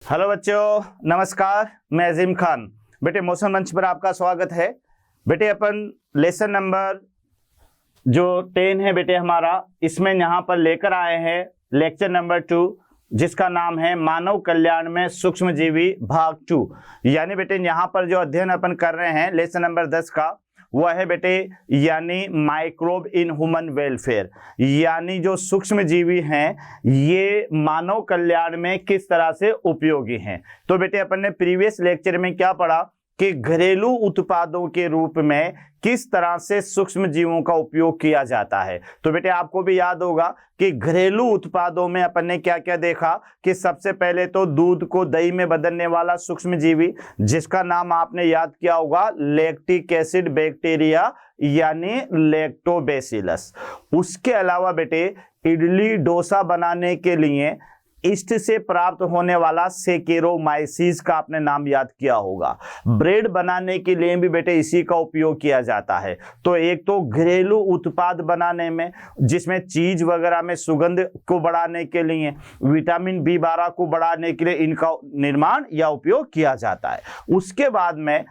Hello बच्चों, नमस्कार। मैं अजीम खान। बेटे मोशन मंच पर आपका स्वागत है। बेटे अपन लेसन नंबर जो 10 है बेटे हमारा, इसमें यहाँ पर लेकर आए हैं लेक्चर नंबर 2, जिसका नाम है मानव कल्याण में सूक्ष्मजीवी भाग 2। यानी बेटे यहाँ पर जो अध्ययन अपन कर रहे हैं लेसन नंबर 10 का, वह है बेटे यानी माइक्रोब इन ह्यूमन वेलफेयर। यानी जो सूक्ष्म जीवी हैं ये मानव कल्याण में किस तरह से उपयोगी हैं। तो बेटे अपन ने प्रीवियस लेक्चर में क्या पढ़ा कि घरेलू उत्पादों के रूप में किस तरह से सूक्ष्म जीवों का उपयोग किया जाता है। तो बेटे आपको भी याद होगा कि घरेलू उत्पादों में अपन ने क्या क्या देखा कि सबसे पहले तो दूध को दही में बदलने वाला सूक्ष्म जीवी, जिसका नाम आपने याद किया होगा लैक्टिक एसिड बैक्टीरिया यानी लैक्टोबैसिलस। उसके अलावा बेटे इडली डोसा बनाने के लिए ईस्ट से प्राप्त होने वाला सेकेरोमाइसिस का आपने नाम याद किया होगा। ब्रेड बनाने के लिए भी बेटे इसी का उपयोग किया जाता है। तो एक तो घरेलू उत्पाद बनाने में, जिसमें चीज वगैरह में सुगंध को बढ़ाने के लिए, विटामिन B12 को बढ़ाने के लिए इनका निर्माण या उपयोग किया जाता है। उसके बाद में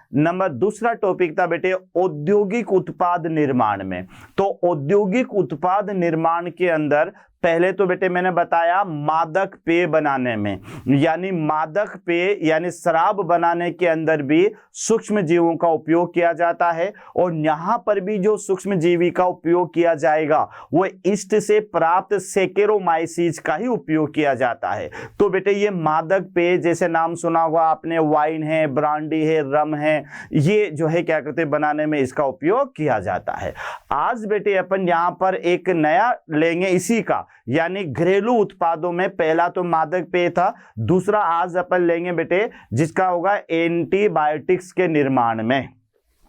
दूसरा टॉपिक था बेटे औद्योगिक उत्पाद निर्माण में। तो औद्योगिक उत्पाद निर्माण के अंदर पहले तो बेटे मैंने बताया मादक पेय बनाने में, यानी मादक पेय यानी शराब बनाने के अंदर भी सूक्ष्म जीवों का उपयोग किया जाता है। और यहां पर भी जो सूक्ष्म जीवी का उपयोग किया जाएगा वो ईस्ट से प्राप्त सेकेरोमाइसिस का ही उपयोग किया जाता है। तो बेटे ये मादक पेय जैसे नाम सुना होगा आपने, वाइन है, ब्रांडी है, रम है, ये जो है क्या कहते हैं बनाने में इसका उपयोग किया जाता है। आज बेटे अपन यहां पर एक नया लेंगे इसी का, यानी घरेलू उत्पादों में पहला तो मादक पेय था, दूसरा आज अपन लेंगे बेटे जिसका होगा एंटीबायोटिक्स के निर्माण में।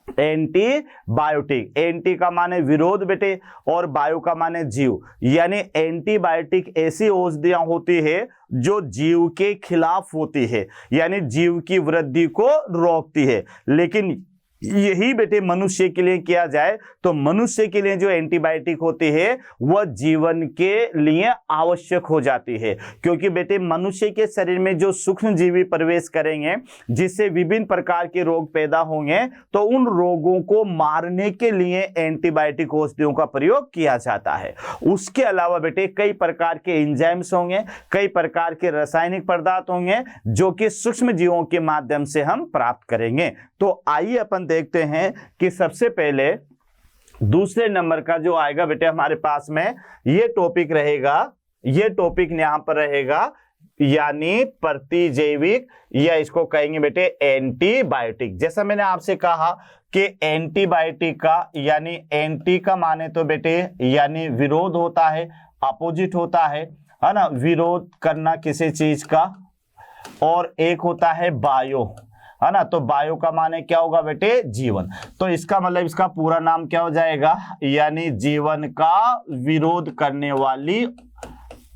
एंटीबायोटिक, एंटी का माने विरोध बेटे और बायो का माने जीव, यानी एंटीबायोटिक ऐसी औषधियां होती है जो जीव के खिलाफ होती है, यानी जीव की वृद्धि को रोकती है। लेकिन यही बेटे मनुष्य के लिए किया जाए तो मनुष्य के लिए जो एंटीबायोटिक होती है वह जीवन के लिए आवश्यक हो जाती है, क्योंकि बेटे मनुष्य के शरीर में जो सूक्ष्म जीवी प्रवेश करेंगे जिससे विभिन्न प्रकार के रोग पैदा होंगे, तो उन रोगों को मारने के लिए एंटीबायोटिक औषधियों का प्रयोग किया जाता है। उसके अलावा बेटे कई प्रकार के एंजाइम्स होंगे, कई प्रकार के रासायनिक पदार्थ होंगे जो कि सूक्ष्म जीवों के माध्यम से हम प्राप्त करेंगे। तो आइए अपन देखते हैं कि सबसे पहले दूसरे नंबर का जो आएगा बेटे हमारे पास में ये टॉपिक रहेगा, ये टॉपिक यहां पर रहेगा यानी प्रतिजैविक, या इसको कहेंगे बेटे एंटीबायोटिक। जैसा मैंने आपसे कहा कि एंटीबायोटिक का यानी एंटी का माने तो बेटे यानी विरोध होता है, अपोजिट होता है ना, विरोध करना किसी चीज का। और एक होता है बायो, है ना, तो बायो का माने क्या होगा बेटे जीवन। तो इसका मतलब इसका पूरा नाम क्या हो जाएगा, यानी जीवन का विरोध करने वाली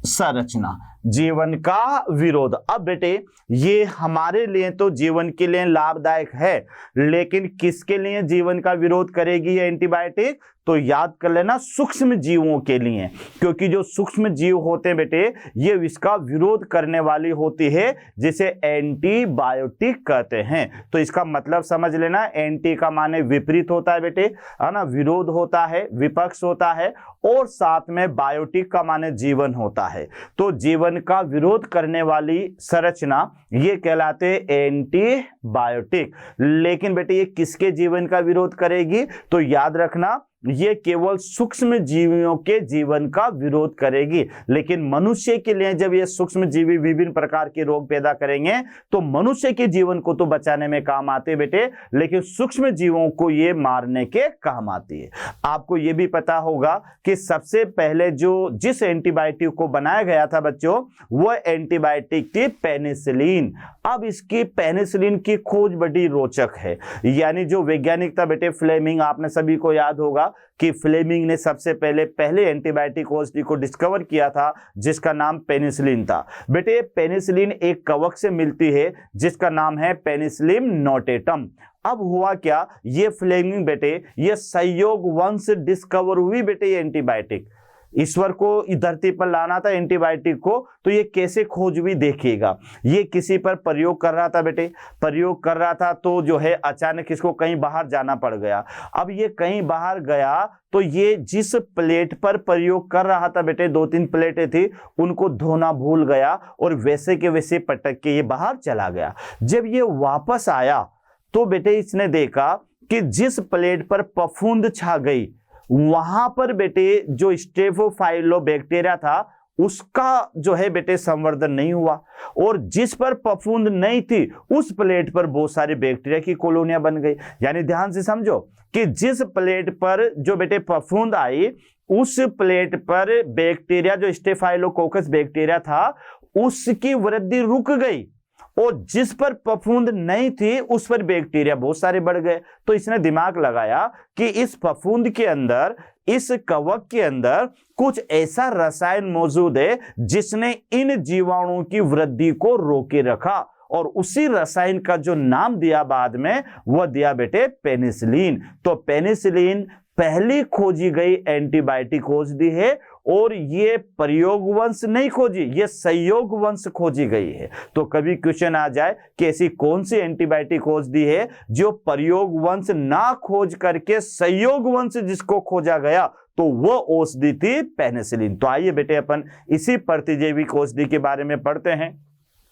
संरचना, जीवन का विरोध। अब बेटे ये हमारे लिए तो जीवन के लिए लाभदायक है, लेकिन किसके लिए जीवन का विरोध करेगी ये एंटीबायोटिक, तो याद कर लेना सूक्ष्म जीवों के लिए, क्योंकि जो सूक्ष्म जीव होते हैं बेटे ये इसका विरोध करने वाली होती है, जिसे एंटीबायोटिक कहते हैं। तो इसका मतलब समझ लेना, एंटी का माने विपरीत होता है बेटे, है ना, विरोध होता है, विपक्ष होता है, और साथ में बायोटिक का माने जीवन होता है। तो जीवन का विरोध करने वाली संरचना ये कहलाते एंटीबायोटिक। लेकिन बेटे ये किसके जीवन का विरोध करेगी, तो याद रखना ये केवल सूक्ष्म जीवियों के जीवन का विरोध करेगी। लेकिन मनुष्य के लिए जब ये सूक्ष्म जीवी विभिन्न प्रकार के रोग पैदा करेंगे तो मनुष्य के जीवन को तो बचाने में काम आते बेटे, लेकिन सूक्ष्म जीवों को ये मारने के काम आती है। आपको ये भी पता होगा कि सबसे पहले जिस एंटीबायोटिक को बनाया गया था बच्चों, वह एंटीबायोटिक थी पेनिसिलिन। अब इसकी पेनिसिलिन की खोज बड़ी रोचक है, यानी जो वैज्ञानिक था बेटे फ्लेमिंग, आपने सभी को याद होगा कि फ्लेमिंग ने सबसे पहले एंटीबायोटिक औषधि को डिस्कवर किया था जिसका नाम पेनिसिलिन था। बेटे पेनिसिलिन एक कवक से मिलती है जिसका नाम है पेनिसिलिन नोटेटम। अब हुआ क्या, ये फ्लेमिंग बेटे ये संयोग वंश डिस्कवर हुई बेटे ये एंटीबायोटिक, ईश्वर को इस धरती पर लाना था एंटीबायोटिक को, तो ये कैसे खोज भी देखिएगा। ये किसी पर प्रयोग कर रहा था बेटे, प्रयोग कर रहा था तो जो है अचानक इसको कहीं बाहर जाना पड़ गया। अब ये कहीं बाहर गया तो ये जिस प्लेट पर प्रयोग कर रहा था बेटे, 2-3 प्लेटें थी, उनको धोना भूल गया और वैसे के वैसे पटक के ये बाहर चला गया। जब ये वापस आया तो बेटे इसने देखा कि जिस प्लेट पर फफूंद छा गई वहां पर बेटे जो स्टेफोफाइलोबैक्टीरिया था उसका जो है बेटे संवर्धन नहीं हुआ, और जिस पर फफूंद नहीं थी उस प्लेट पर बहुत सारी बैक्टीरिया की कॉलोनियां बन गई। यानी ध्यान से समझो कि जिस प्लेट पर जो बेटे फफूंद आई उस प्लेट पर बैक्टीरिया जो स्टेफाइलोकोकस बैक्टीरिया था उसकी वृद्धि रुक गई, और जिस पर फफूंद नहीं थी उस पर बैक्टीरिया बहुत सारे बढ़ गए। तो इसने दिमाग लगाया कि इस फफूंद के अंदर, इस कवक के अंदर कुछ ऐसा रसायन मौजूद है जिसने इन जीवाणुओं की वृद्धि को रोके रखा, और उसी रसायन का जो नाम दिया बाद में वह दिया बेटे पेनिसिलिन। तो पेनिसिलिन पहली खोजी गई एंटीबायोटिक खोज दी है, और ये प्रयोग वंश नहीं खोजी, ये संयोग वंश खोजी गई है। तो कभी क्वेश्चन आ जाए कि ऐसी कौन सी एंटीबायोटिक खोज दी है जो प्रयोग वंश ना खोज करके संयोग वंश जिसको खोजा गया, तो वो औषधि थी पेनिसिलिन। तो आइए बेटे अपन इसी प्रतिजैविक औषधि के बारे में पढ़ते हैं।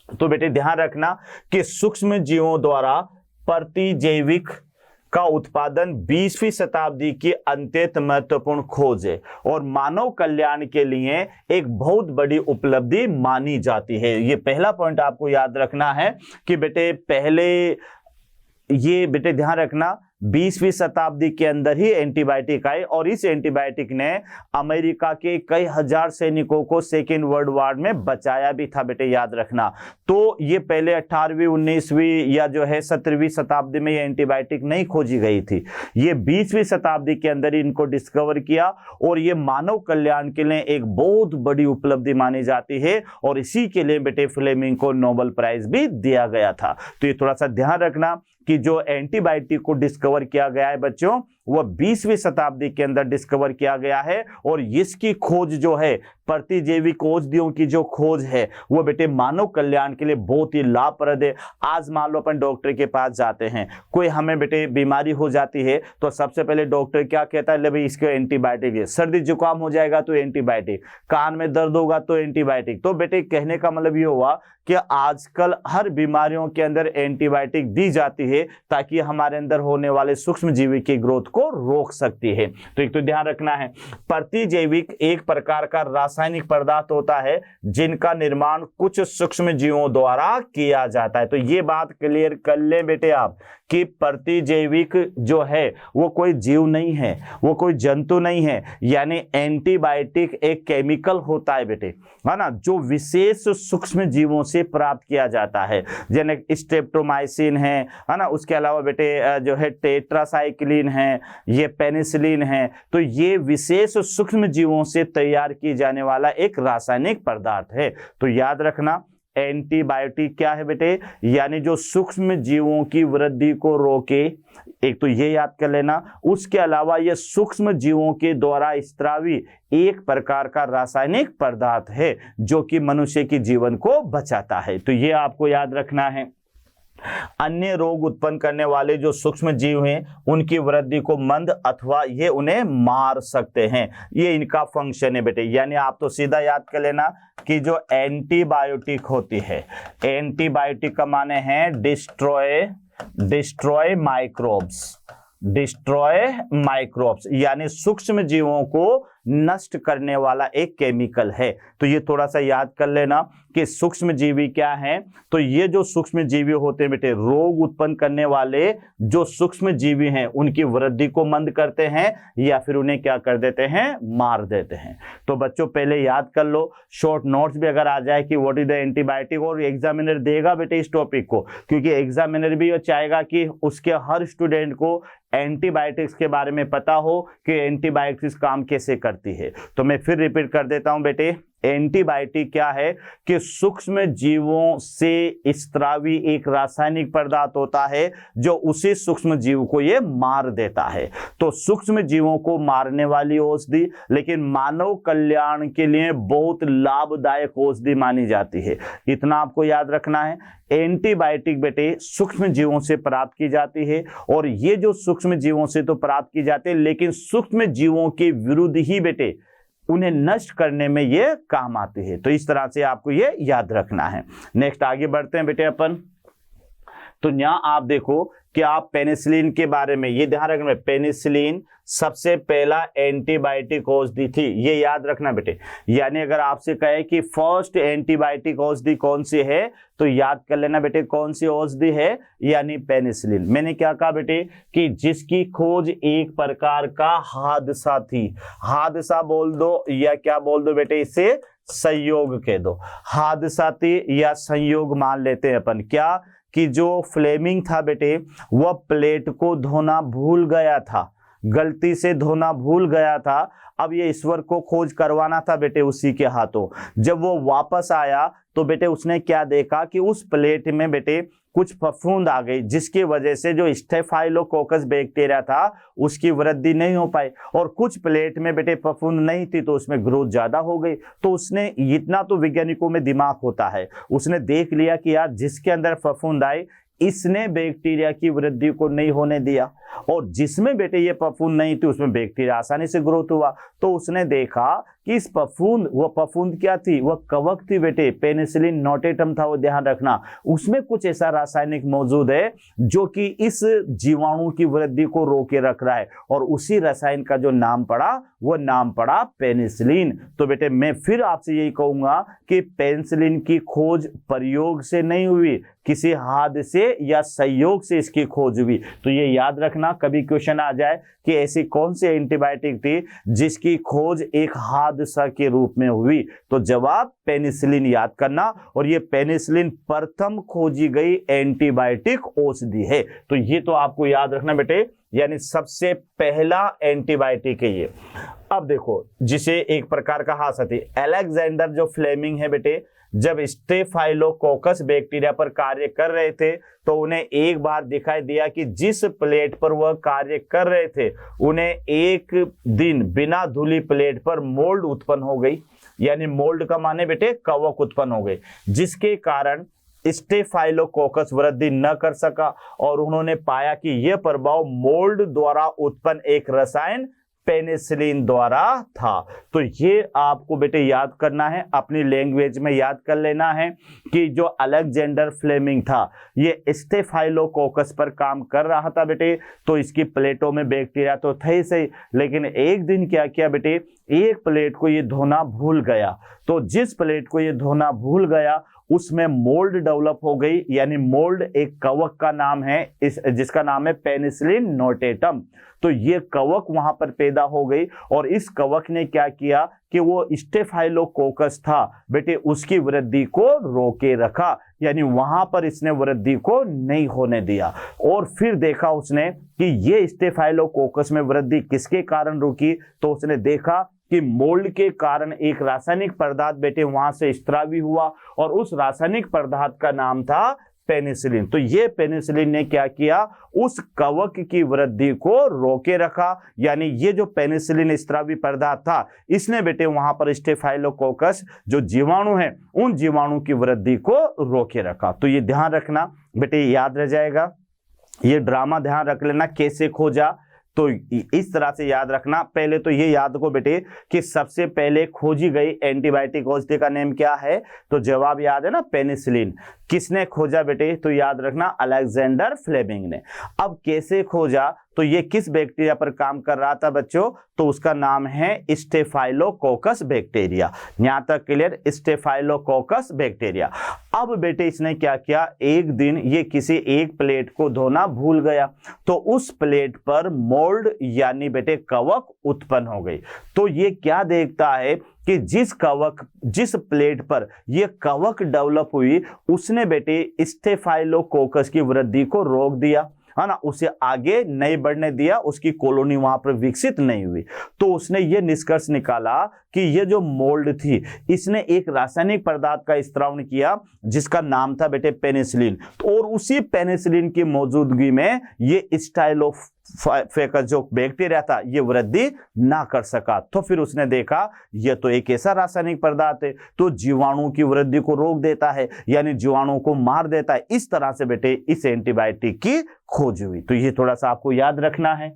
तो बेटे ध्यान रखना कि सूक्ष्म जीवों द्वारा प्रतिजैविक का उत्पादन 20वीं शताब्दी की अत्यंत महत्वपूर्ण खोज है और मानव कल्याण के लिए एक बहुत बड़ी उपलब्धि मानी जाती है। ये पहला पॉइंट आपको याद रखना है कि बेटे पहले ये बेटे ध्यान रखना 20वीं शताब्दी के अंदर ही एंटीबायोटिक आई, और इस एंटीबायोटिक ने अमेरिका के कई हजार सैनिकों को सेकेंड वर्ल्ड वॉर में बचाया भी था बेटे, याद रखना। तो ये पहले 18वीं 19वीं या जो है 17वीं शताब्दी में ये एंटीबायोटिक नहीं खोजी गई थी, ये 20वीं शताब्दी के अंदर ही इनको डिस्कवर किया, और ये मानव कल्याण के लिए एक बहुत बड़ी उपलब्धि मानी जाती है, और इसी के लिए बेटे फ्लेमिंग को नोबेल प्राइज भी दिया गया था। तो ये थोड़ा सा ध्यान रखना कि जो एंटीबायोटिक को डिस्कवर किया गया है बच्चों, वह 20वीं शताब्दी के अंदर डिस्कवर किया गया है, और इसकी खोज जो है प्रतिजैविक औषधियों की जो खोज है वो बेटे मानव कल्याण के लिए बहुत ही लाभप्रद है। आज मान लो अपन डॉक्टर के पास जाते हैं, कोई हमें बेटे बीमारी हो जाती है तो सबसे पहले डॉक्टर क्या कहता है, ले भाई इसके एंटीबायोटिक है, सर्दी जुकाम हो जाएगा तो एंटीबायोटिक, कान में दर्द होगा तो एंटीबायोटिक। तो बेटे कहने का मतलब ये हुआ कि आजकल हर बीमारियों के अंदर एंटीबायोटिक दी जाती है ताकि हमारे अंदर होने वाले सूक्ष्म जीवी की ग्रोथ को रोक सकती है। तो एक तो ध्यान रखना है, प्रतिजैविक एक प्रकार का रासायनिक पदार्थ होता है जिनका निर्माण कुछ सूक्ष्म जीवों द्वारा किया जाता है। तो ये बात क्लियर कर ले बेटे आप कि प्रतिजैविक जो है वो कोई जीव नहीं है, वो कोई जंतु नहीं है, यानी एंटीबायोटिक एक केमिकल होता है बेटे, है ना, जो विशेष सूक्ष्म जीवों से प्राप्त किया जाता है, जैसे स्ट्रेप्टोमाइसिन है ना, उसके अलावा बेटे जो है टेट्रासाइक्लिन है, ये पेनिसिलिन है। तो ये विशेष सूक्ष्म जीवों से तैयार की जाने वाला एक रासायनिक पदार्थ है। तो याद रखना एंटीबायोटिक क्या है बेटे, यानी जो सूक्ष्म जीवों की वृद्धि को रोके, एक तो ये याद कर लेना। उसके अलावा ये सूक्ष्म जीवों के द्वारा स्त्रावी एक प्रकार का रासायनिक पदार्थ है जो कि मनुष्य के जीवन को बचाता है। तो ये आपको याद रखना है। अन्य रोग उत्पन्न करने वाले जो सूक्ष्म जीव हैं उनकी वृद्धि को मंद अथवा ये उन्हें मार सकते हैं, ये इनका फंक्शन है बेटे। यानी आप तो सीधा याद कर लेना कि जो एंटीबायोटिक होती है, एंटीबायोटिक का माने है डिस्ट्रॉय माइक्रोब्स, डिस्ट्रॉय माइक्रोब्स यानी सूक्ष्म जीवों को नष्ट करने वाला एक केमिकल है। तो ये थोड़ा सा याद कर लेना कि सूक्ष्म जीवी क्या है। तो ये जो सूक्ष्म जीवी होते हैं बेटे, रोग उत्पन्न करने वाले जो सूक्ष्म जीवी हैं उनकी वृद्धि को मंद करते हैं या फिर उन्हें क्या कर देते हैं, मार देते हैं। तो बच्चों पहले याद कर लो, शॉर्ट नोट्स भी अगर आ जाए कि व्हाट इज द एंटीबायोटिक, और एग्जामिनर देगा बेटे इस टॉपिक को, क्योंकि एग्जामिनर भी चाहेगा कि उसके हर स्टूडेंट को एंटीबायोटिक्स के बारे में पता हो कि एंटीबायोटिक्स काम कैसे करती है। तो मैं फिर रिपीट कर देता हूं बेटे, एंटीबायोटिक क्या है कि सूक्ष्म जीवों से स्त्रावी एक रासायनिक पदार्थ होता है जो उसी सूक्ष्म जीव को ये मार देता है। तो सूक्ष्म जीवों को मारने वाली औषधि लेकिन मानव कल्याण के लिए बहुत लाभदायक औषधि मानी जाती है। इतना आपको याद रखना है। एंटीबायोटिक बेटे सूक्ष्म जीवों से प्राप्त की जाती है और ये जो सूक्ष्म जीवों से तो प्राप्त की जाती है लेकिन सूक्ष्म जीवों के विरुद्ध ही बेटे उन्हें नष्ट करने में ये काम आती है। तो इस तरह से आपको ये याद रखना है। नेक्स्ट आगे बढ़ते हैं बेटे अपन। तो यहां आप देखो कि आप पेनिसिलिन के बारे में ये ध्यान रखना, पेनिसिलिन सबसे पहला एंटीबायोटिक औषधि थी, ये याद रखना बेटे। यानी अगर आपसे कहे कि फर्स्ट एंटीबायोटिक औषधि कौन सी है तो याद कर लेना बेटे कौन सी औषधि है, यानी पेनिसिलिन। मैंने क्या कहा बेटे कि जिसकी खोज एक प्रकार का हादसा थी, हादसा बोल दो या क्या बोल दो बेटे, इसे संयोग कह दो। हादसा थी या संयोग मान लेते हैं अपन, क्या कि जो फ्लेमिंग था बेटे वह प्लेट को धोना भूल गया था, गलती से धोना भूल गया था। अब ये ईश्वर को खोज करवाना था बेटे उसी के हाथों। जब वो वापस आया तो बेटे उसने क्या देखा कि उस प्लेट में बेटे कुछ फफूंद आ गई जिसकी वजह से जो स्टेफाइलोकोकस बैक्टीरिया था उसकी वृद्धि नहीं हो पाई और कुछ प्लेट में बेटे फफूंद नहीं थी तो उसमें ग्रोथ ज्यादा हो गई। तो उसने इतना तो वैज्ञानिकों में दिमाग होता है, उसने देख लिया कि यार जिसके अंदर फफूंद आई इसने बैक्टीरिया की वृद्धि को नहीं होने दिया और जिसमें बेटे ये फफूंद नहीं थी उसमें बैक्टीरिया आसानी से ग्रोथ हुआ। तो उसने देखा कि इस फफूंद, वह फफूंद क्या थी, वह कवक थी बेटे, पेनिसिलिन नोटेटम था वो, ध्यान रखना। उसमें कुछ ऐसा रासायनिक मौजूद है जो कि इस जीवाणु की वृद्धि को रोके रख रहा है और उसी रसायन का जो नाम पड़ा वो नाम पड़ा पेनिसिलिन। तो बेटे मैं फिर आपसे यही कहूंगा कि पेनिसिलिन की खोज प्रयोग से नहीं हुई, किसी हादसे या संयोग से इसकी खोज हुई। तो ये याद रखना, कभी क्वेश्चन आ जाए कि ऐसी कौन सी एंटीबायोटिक थी जिसकी खोज एक हादसा के रूप में हुई, तो जवाब पेनिसिलिन याद करना। और ये पेनिसिलिन प्रथम खोजी गई एंटीबायोटिक औषधि है। तो ये तो आपको याद रखना बेटे, यानी सबसे पहला एंटीबायोटिक है ये। अब देखो जिसे एक प्रकार का हादसा थी, अलेक्जेंडर जो फ्लेमिंग है बेटे, जब स्टेफाइलोकोकस बैक्टीरिया पर कार्य कर रहे थे तो उन्हें एक बार दिखाई दिया कि जिस प्लेट पर वह कार्य कर रहे थे उन्हें एक दिन बिना धुली प्लेट पर मोल्ड उत्पन्न हो गई। यानी मोल्ड का माने बेटे कवक उत्पन्न हो गए, जिसके कारण स्टेफाइलोकोकस वृद्धि न कर सका और उन्होंने पाया कि यह प्रभाव मोल्ड द्वारा उत्पन्न एक रसायन पेनिसिलिन द्वारा था। तो ये आपको बेटे याद करना है, अपनी लैंग्वेज में याद कर लेना है कि जो अलेक्जेंडर फ्लेमिंग था ये स्टेफाइलोकोकस पर काम कर रहा था बेटे। तो इसकी प्लेटों में बैक्टीरिया तो थे सही, लेकिन एक दिन क्या किया बेटे, एक प्लेट को ये धोना भूल गया। तो जिस प्लेट को ये धोना भूल गया उसमें मोल्ड डेवलप हो गई। यानी मोल्ड एक कवक का नाम है जिसका नाम है पेनिसिलिन नोटेटम। तो ये कवक वहां पर पैदा हो गई और इस कवक ने क्या किया कि वो स्टेफाइलोकोकस था बेटे उसकी वृद्धि को रोके रखा, यानी वहां पर इसने वृद्धि को नहीं होने दिया। और फिर देखा उसने कि ये स्टेफाइलोकोकस में वृद्धि किसके कारण रुकी, तो उसने देखा कि मोल्ड के कारण एक रासायनिक पदार्थ बेटे वहां से स्त्रावी हुआ और उस रासायनिक पदार्थ का नाम था पेनिसिलिन। तो ये पेनिसिलिन ने क्या किया, उस कवक की वृद्धि को रोके रखा। यानी ये जो पेनिसिलिन स्त्रावी पदार्थ था इसने बेटे वहां पर स्टेफाइलोकोकस जो जीवाणु है उन जीवाणु की वृद्धि को रोके रखा। तो ये ध्यान रखना बेटे, याद रह जाएगा। ये ड्रामा ध्यान रख लेना कैसे खोजा, तो इस तरह से याद रखना। पहले तो ये याद रखो बेटे कि सबसे पहले खोजी गई एंटीबायोटिक औषधि का नेम क्या है, तो जवाब याद है ना, पेनिसिलिन। किसने खोजा बेटे, तो याद रखना अलेक्जेंडर फ्लेमिंग ने। अब कैसे खोजा, तो ये किस बैक्टीरिया पर काम कर रहा था बच्चों, तो उसका नाम है स्टेफाइलोकोकस बैक्टीरिया। यहां तक क्लियर, स्टेफाइलोकोकस बैक्टीरिया। अब बेटे इसने क्या किया, एक दिन ये किसी एक प्लेट को धोना भूल गया तो उस प्लेट पर मोल्ड यानी बेटे कवक उत्पन्न हो गई। तो ये क्या देखता है कि जिस प्लेट पर ये कवक डेवलप हुई उसने बेटे स्टेफाइलोकोकस की वृद्धि को रोक दिया। है ना, उसे आगे नहीं बढ़ने दिया, उसकी कॉलोनी वहां पर विकसित नहीं हुई। तो उसने ये निष्कर्ष निकाला कि ये जो मोल्ड थी इसने एक रासायनिक पदार्थ का स्त्रावण किया जिसका नाम था बेटे पेनिसिलिन, और उसी पेनिसिलिन की मौजूदगी में ये स्टाइलोफेकस जो बैक्टीरिया था ये वृद्धि ना कर सका। तो फिर उसने देखा ये तो एक ऐसा रासायनिक पदार्थ है तो जीवाणु की वृद्धि को रोक देता है, यानी जीवाणुओं को मार देता है। इस तरह से बेटे इस एंटीबायोटिक की खोज हुई। तो ये थोड़ा सा आपको याद रखना है।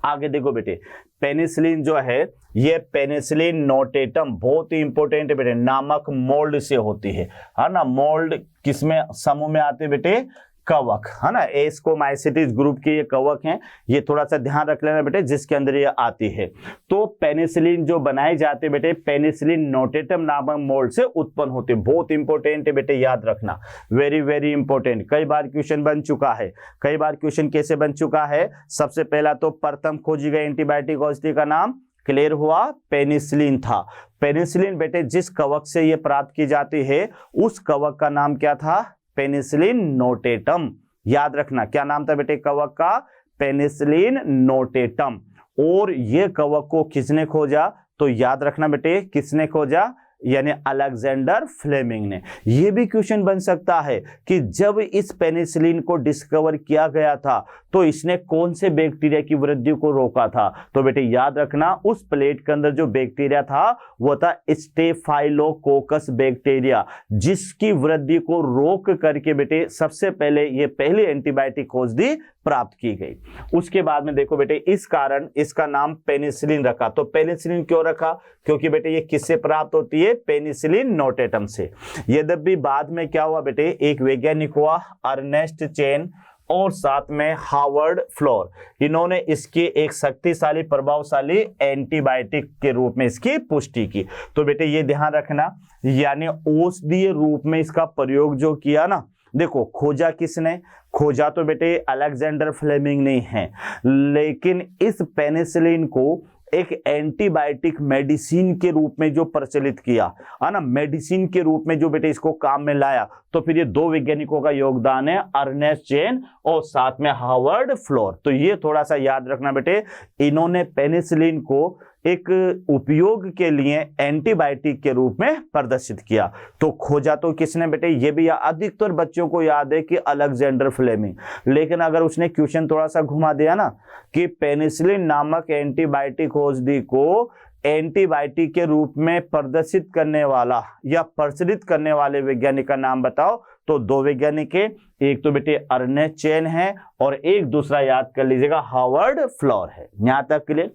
आगे देखो बेटे, पेनिसिलिन जो है ये पेनिसिलिन नोटेटम बहुत ही इंपॉर्टेंट है बेटे, नामक मोल्ड से होती है ना। मोल्ड किसमें समूह में आते हैं बेटे? कवक, है ना। एस्कोमाइसिटिस ग्रुप के ये कवक हैं, ये थोड़ा सा ध्यान रख लेना बेटे जिसके अंदर ये आती है। तो पेनिसिलिन जो बनाई जाती है बेटे पेनिसिलिन नोटेटम नामक मोल्ड से उत्पन्न होते हैं। बहुत इंपॉर्टेंट है बेटे, याद रखना, वेरी वेरी इंपॉर्टेंट। कई बार क्वेश्चन बन चुका है। कई बार क्वेश्चन कैसे बन चुका है? सबसे पहला तो प्रथम खोजी गई एंटीबायोटिक औषधि का नाम क्लियर हुआ, पेनिसिलिन था। पेनिसिलिन बेटे जिस कवक से ये प्राप्त की जाती है उस कवक का नाम क्या था? Penicillin notatum. याद रखना क्या नाम था बेटे कवक का? Penicillin notatum. और ये कवक को किसने खोजा? तो याद रखना बेटे किसने खोजा? यानी अलेक्जेंडर फ्लेमिंग ने। यह भी क्वेश्चन बन सकता है कि जब इस पेनिसिलिन को डिस्कवर किया गया था तो इसने कौन से बैक्टीरिया की वृद्धि को रोका था? तो बेटे याद रखना उस प्लेट के अंदर जो बैक्टीरिया था वो था स्टेफाइलोकोकस बैक्टीरिया, जिसकी वृद्धि को रोक करके बेटे सबसे पहले ये पहली एंटीबायोटिक औषधि प्राप्त की गई। उसके बाद में देखो बेटे इस कारण इसका नाम पेनिसिलिन रखा। तो पेनिसिलिन क्यों रखा? क्योंकि बेटे ये किससे प्राप्त होती है? पेनिसिलिन नोटेटम से। यद्यपि बाद में क्या हुआ बेटे, एक वैज्ञानिक हुआ अर्नेस्ट चेन और साथ में हार्वर्ड फ्लोर, इन्होंने इसकी एक शक्तिशाली प्रभावशाली एंटीबायोटिक के रूप में इसकी पुष्टि की। तो बेटे ये ध्यान रखना, यानी औषधीय रूप में इसका प्रयोग जो किया ना, देखो खोजा किसने? खोजा तो बेटे अलेक्जेंडर फ्लेमिंग नहीं है, लेकिन इस पेनिसिलिन को एक एंटीबायोटिक मेडिसिन के रूप में जो प्रचलित किया है ना, मेडिसिन के रूप में जो बेटे इसको काम में लाया, तो फिर ये दो वैज्ञानिकों का योगदान है, अर्नेस्ट चेन और साथ में हार्वर्ड फ्लोर। तो ये थोड़ा सा याद रखना बेटे, इन्होंने पेनिसिलिन को एक उपयोग के लिए एंटीबायोटिक के रूप में प्रदर्शित किया। तो खोजा तो किसने बेटे? ये भी अधिकतर बच्चों को याद है कि अलेक्जेंडर फ्लेमिंग, लेकिन अगर उसने क्वेश्चन थोड़ा सा घुमा दिया ना कि पेनिसिलिन नामक एंटीबायोटिक औषधि को एंटीबायोटिक के रूप में प्रदर्शित करने वाला या प्रचलित करने वाले वैज्ञानिक का नाम बताओ, तो दो वैज्ञानिक है, एक तो बेटे अर्नेस्ट चेन है और एक दूसरा याद कर लीजिएगा हार्वर्ड फ्लोर है। यहां तक क्लियर?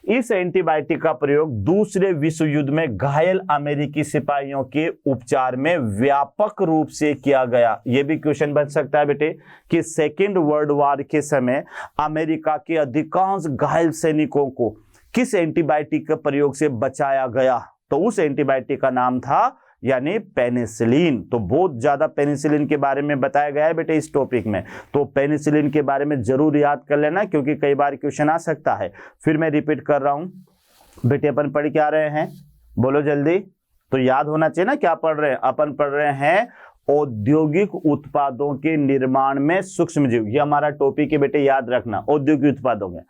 इस एंटीबायोटिक का प्रयोग दूसरे विश्व युद्ध में घायल अमेरिकी सिपाहियों के उपचार में व्यापक रूप से किया गया। यह भी क्वेश्चन बन सकता है बेटे कि सेकेंड वर्ल्ड वॉर के समय अमेरिका के अधिकांश घायल सैनिकों को किस एंटीबायोटिक के प्रयोग से बचाया गया? तो उस एंटीबायोटिक का नाम था यानी पेनिसिलिन। तो बहुत ज्यादा पेनिसिलिन के बारे में बताया गया है बेटे इस टॉपिक में, तो पेनिसिलिन के बारे में जरूर याद कर लेना क्योंकि कई बार क्वेश्चन आ सकता है। फिर मैं रिपीट कर रहा हूं बेटे, अपन पढ़ के आ रहे हैं, बोलो जल्दी, तो याद होना चाहिए ना क्या पढ़ रहे हैं। अपन पढ़ रहे हैं औद्योगिक उत्पादों के निर्माण में सूक्ष्मजीव, ये हमारा टॉपिक है बेटे, याद रखना औद्योगिक उत्पादों में।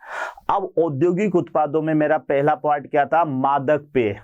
अब औद्योगिक उत्पादों में मेरा पहला पार्ट क्या था? मादक पेय,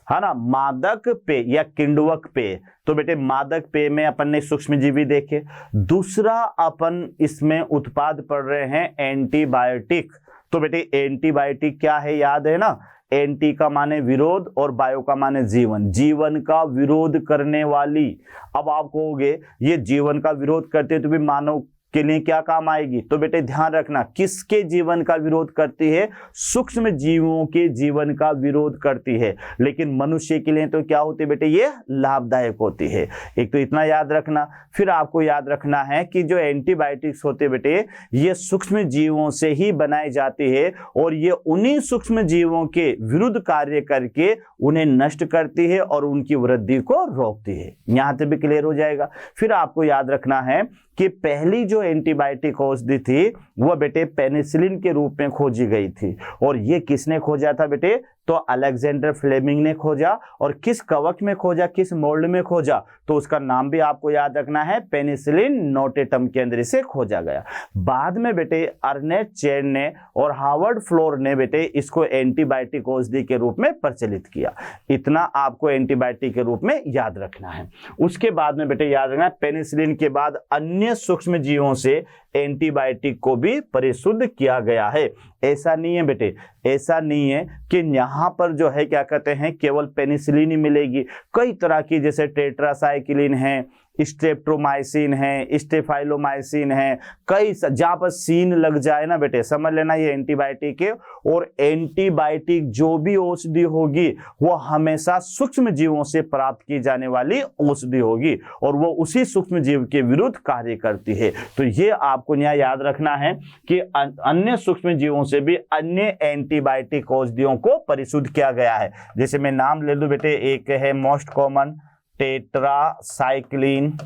है ना, मादक पेय या किण्वक पेय। तो बेटे मादक पेय में अपन ने सूक्ष्मजीवी देखे। दूसरा अपन इसमें उत्पाद पढ़ रहे हैं एंटीबायोटिक। तो बेटे एंटीबायोटिक क्या है? याद है ना, एंटी का माने विरोध और बायो का माने जीवन, जीवन का विरोध करने वाली। अब आप कहोगे ये जीवन का विरोध करते तो भी मानव के लिए क्या काम आएगी? तो बेटे ध्यान रखना किसके जीवन का विरोध करती है? सूक्ष्म जीवों के जीवन का विरोध करती है, लेकिन मनुष्य के लिए तो क्या होती है बेटे? ये लाभदायक होती है। एक तो इतना याद रखना। फिर आपको याद रखना है कि जो एंटीबायोटिक्स होते हैं बेटे ये सूक्ष्म जीवों से ही बनाई जाती है और ये उन्हीं सूक्ष्म जीवों के विरुद्ध कार्य करके उन्हें नष्ट करती है और उनकी वृद्धि को रोकती है। यहां तक भी क्लियर हो जाएगा। फिर आपको याद रखना है कि पहली जो एंटीबायोटिक औषधि थी वह बेटे पेनिसिलिन के रूप में खोजी गई थी, और ये किसने खोजा था बेटे? तो अलेक्जेंडर फ्लेमिंग ने खोजा, और किस कवक में खोजा, किस मोल्ड में खोजा, तो उसका नाम भी आपको याद रखना है, पेनिसिलिन नोटेटम के अंदर इसे खोजा गया। बाद में बेटे अर्नेस्ट चेन ने और हार्वर्ड फ्लोर ने बेटे इसको एंटीबायोटिक औषधि के रूप में प्रचलित किया। इतना आपको एंटीबायोटिक के रूप में याद रखना है। उसके बाद में बेटे याद रखना, पेनिसिलिन के बाद अन्य सूक्ष्म जीवों से एंटीबायोटिक को भी परिशुद्ध किया गया है। ऐसा नहीं है बेटे, ऐसा नहीं है कि यहाँ पर जो है क्या कहते हैं केवल पेनिसिलिन ही मिलेगी। कई तरह की जैसे टेट्रासाइक्लिन है, स्ट्रेप्टोमाइसिन है, स्टेफाइलोमाइसिन है, कई जहाँ पर सीन लग जाए ना बेटे समझ लेना ये एंटीबायोटिक है। और एंटीबायोटिक जो भी औषधि होगी वो हमेशा सूक्ष्म जीवों से प्राप्त की जाने वाली औषधि होगी और वो उसी सूक्ष्म जीव के विरुद्ध कार्य करती है। तो ये आपको यहाँ याद रखना है कि अन्य सूक्ष्म जीवों से भी अन्य एंटीबायोटिक औषधियों को परिशुद्ध किया गया है। जैसे मैं नाम ले लूं बेटे, एक है मोस्ट कॉमन टेट्रासाइक्लिन,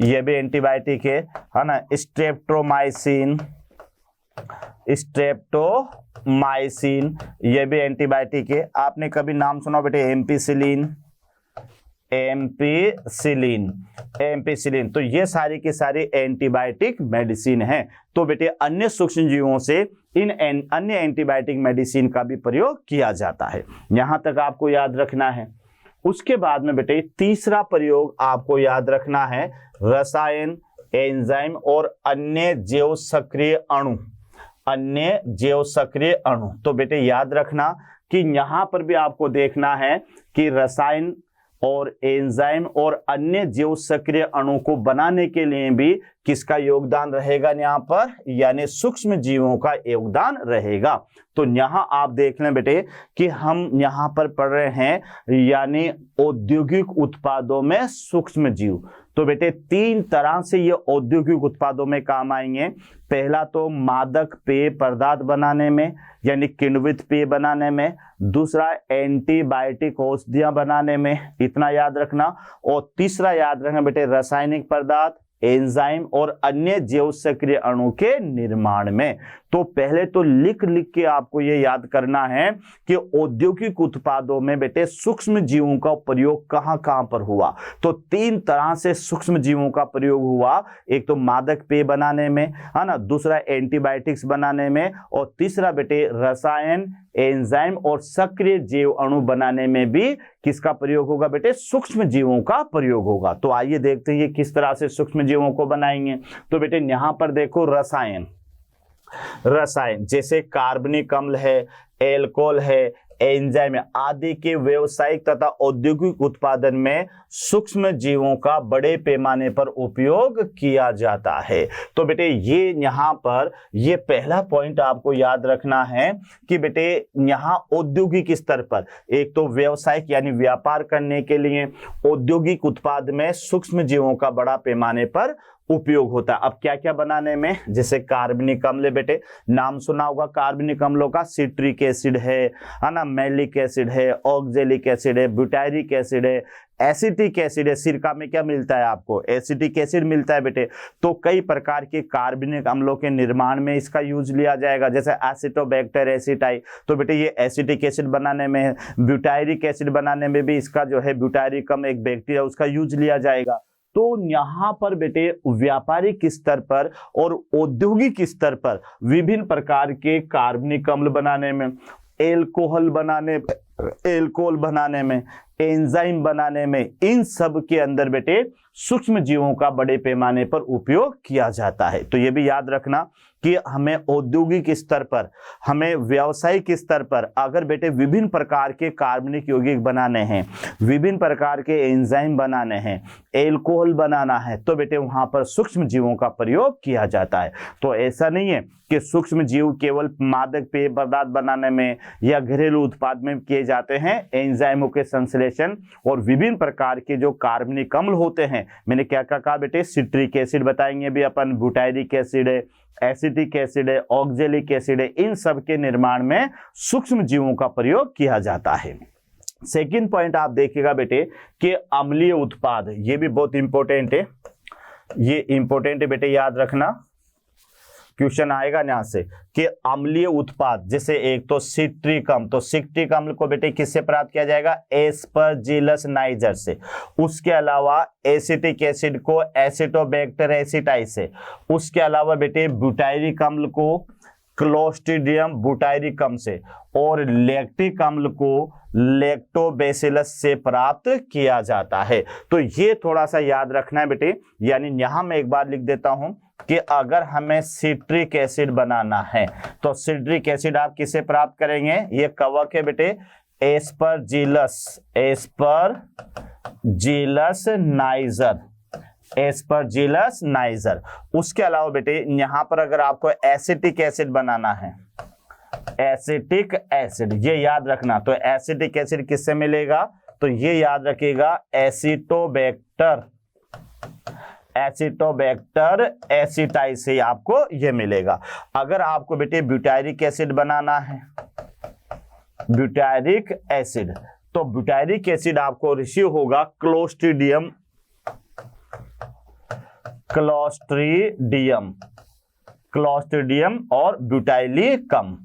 ये भी एंटीबायोटिक है ना, स्ट्रेप्टोमाइसिन ये भी एंटीबायोटिक है। आपने कभी नाम सुना बेटे एम्पिसिलिन, तो ये सारी की सारी एंटीबायोटिक मेडिसिन है। तो बेटे अन्य सूक्ष्म जीवों से इन अन्य एंटीबायोटिक मेडिसिन का भी प्रयोग किया जाता है। यहां तक आपको याद रखना है। उसके बाद में बेटे तीसरा प्रयोग आपको याद रखना है, रसायन, एंजाइम और अन्य जैव सक्रिय अणु। तो बेटे याद रखना कि यहां पर भी आपको देखना है कि रसायन और एंजाइम और अन्य जैव सक्रिय अणु को बनाने के लिए भी किसका योगदान रहेगा यहाँ पर, यानी सूक्ष्म जीवों का योगदान रहेगा। तो यहाँ आप देख लें बेटे कि हम यहाँ पर पढ़ रहे हैं यानी औद्योगिक उत्पादों में सूक्ष्म जीव। तो बेटे तीन तरह से ये औद्योगिक उत्पादों में काम आएंगे। पहला तो मादक पेय पदार्थ बनाने में यानी किण्वित पेय बनाने में, दूसरा एंटीबायोटिक औषधियां बनाने में, इतना याद रखना, और तीसरा याद रखना बेटे रासायनिक पदार्थ, एंजाइम और अन्य जैव सक्रिय अणु के निर्माण में। तो पहले तो लिख के आपको ये याद करना है कि औद्योगिक उत्पादों में बेटे सूक्ष्म जीवों का प्रयोग कहां पर हुआ। तो तीन तरह से सूक्ष्म जीवों का प्रयोग हुआ, एक तो मादक पेय बनाने में है ना, दूसरा एंटीबायोटिक्स बनाने में, और तीसरा बेटे रसायन, एंजाइम और सक्रिय जैव अणु बनाने में भी किसका प्रयोग होगा बेटे, सूक्ष्म जीवों का प्रयोग होगा। तो आइए देखते हैं ये किस तरह से सूक्ष्म जीवों को बनाएंगे। तो बेटे यहां पर देखो रसायन जैसे कार्बनिक अम्ल है, एल्कोहल है, एंजाइम आदि के व्यावसायिक तथा औद्योगिक उत्पादन में सूक्ष्म जीवों का बड़े पैमाने पर उपयोग किया जाता है। तो बेटे ये यहाँ पर ये पहला पॉइंट आपको याद रखना है कि बेटे यहाँ औद्योगिक स्तर पर एक तो व्यावसायिक यानी व्यापार करने के लिए औद्योगिक उत्पाद में सूक्ष्म जीवों का बड़ा पैमाने पर उपयोग होता है। अब क्या क्या बनाने में, जैसे कार्बनिक अम्ल बेटे नाम सुना होगा कार्बनिक अम्लों का, सिट्रिक एसिड है ना, मैलिक एसिड है, ऑक्जेलिक एसिड है, ब्यूटायरिक एसिड है, एसिटिक एसिड है। सिरका में क्या मिलता है आपको, एसिटिक एसिड मिलता है बेटे। तो कई प्रकार के कार्बनिक अम्लों के निर्माण में इसका यूज लिया जाएगा, जैसे एसिटोबैक्टर एसिटाई, तो बेटे ये एसिटिक एसिड बनाने में, ब्यूटायरिक एसिड बनाने में भी इसका जो है ब्यूटायरिकम एक बैक्टीरिया उसका यूज लिया जाएगा। तो यहाँ पर बेटे व्यापारिक स्तर पर और औद्योगिक स्तर पर विभिन्न प्रकार के कार्बनिक अम्ल बनाने में, एल्कोहल बनाने में, एंजाइम बनाने में, इन सब के अंदर बेटे सूक्ष्म जीवों का बड़े पैमाने पर उपयोग किया जाता है। तो ये भी याद रखना कि हमें औद्योगिक स्तर पर, हमें व्यावसायिक स्तर पर अगर बेटे विभिन्न प्रकार के कार्बनिक यौगिक बनाने हैं, विभिन्न प्रकार के एंजाइम बनाने हैं, एल्कोहल बनाना है, तो बेटे वहां पर सूक्ष्म जीवों का प्रयोग किया जाता है। तो ऐसा नहीं है कि सूक्ष्म जीव केवल मादक पेय पदार्थ बनाने में या घरेलू उत्पाद में किए जाते हैं। एंजाइमों के संश्लेषण और विभिन्न प्रकार के जो कार्बनिक अम्ल होते हैं, मैंने क्या क्या कहा बेटे, सिट्रिक एसिड बताएंगे भी अपन, ब्यूटायरिक एसिड है, एसिटिक एसिड है, ऑक्जेलिक एसिड है, इन सब के निर्माण में सूक्ष्म जीवों का प्रयोग किया जाता है। सेकंड पॉइंट आप देखिएगा बेटे कि अम्लीय उत्पाद, ये भी बहुत इंपॉर्टेंट है, ये इंपॉर्टेंट है बेटे याद रखना। क्वेश्चन आएगा यहाँ से कि अम्लीय उत्पाद, जैसे एक तो सिट्रिक अम्ल, तो सिट्रिक अम्ल को बेटे किससे प्राप्त किया जाएगा? एस्परजिलस नाइजर से। उसके अलावा एसिटिक एसिड को एसिटोबैक्टर एसिटाई से। उसके अलावा बेटे ब्यूटाइरिक अम्ल को क्लोस्ट्रीडियम ब्यूटाइरिकम से, और लैक्टिक अम्ल को लैक्टोबैसिलस से प्राप्त किया जाता है। तो ये थोड़ा सा याद रखना है बेटे। यानी यहां मैं एक बार लिख देता हूं कि अगर हमें सिट्रिक एसिड बनाना है तो सिट्रिक एसिड आप किसे प्राप्त करेंगे? ये कवक है बेटे, एस्परजिलस नाइजर, एस्परजिलस नाइजर। उसके अलावा बेटे यहां पर अगर आपको एसिटिक एसिड बनाना है, एसिटिक एसिड, ये याद रखना, तो एसिटिक एसिड किससे मिलेगा? तो ये याद रखिएगा एसिटोबैक्टर एसिटाई से आपको ये मिलेगा। अगर आपको बेटे ब्यूटाइरिक एसिड बनाना है, ब्यूटाइरिक एसिड, तो ब्यूटाइरिक एसिड आपको रिसीव होगा क्लोस्ट्रीडियम और ब्यूटाइलिकम।